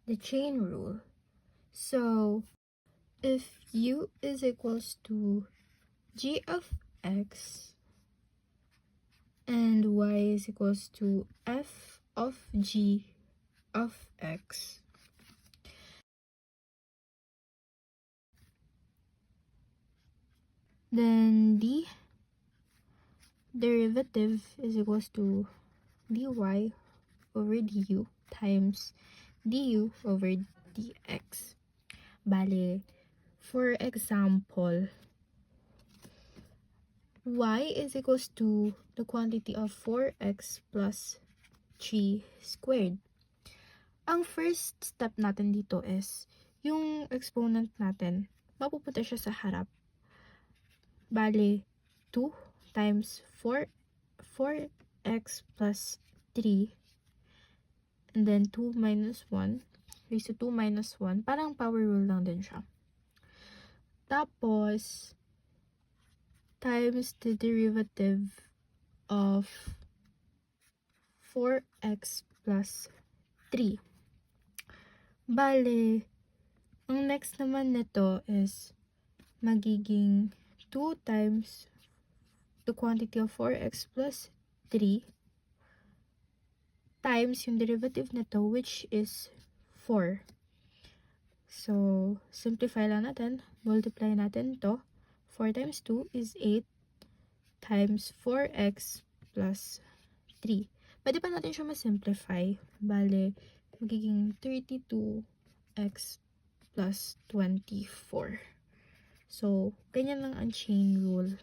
the chain rule. So, if u is equals to g of x and y is equals to f of g of x, then the derivative is equals to dy over du times du over dx. Bale, for example, y is equals to the quantity of 4x plus 3 squared. Ang first step natin dito is, yung exponent natin, mapupunta siya sa harap. Bale, 2 times 4x plus 3, and then 2 minus 1, raised to 2 minus 1, parang power rule lang din siya. Tapos, times the derivative of 4x plus 3. Bale, ang next naman nito is magiging 2 times the quantity of 4x plus 3 times yung derivative nito, which is 4. So, simplify lang natin. Multiply natin to. 4 times 2 is 8 times 4x plus 3. Pwede pa natin siya ma-simplify. Bale, magiging 32x plus 24. So, ganyan lang ang chain rule.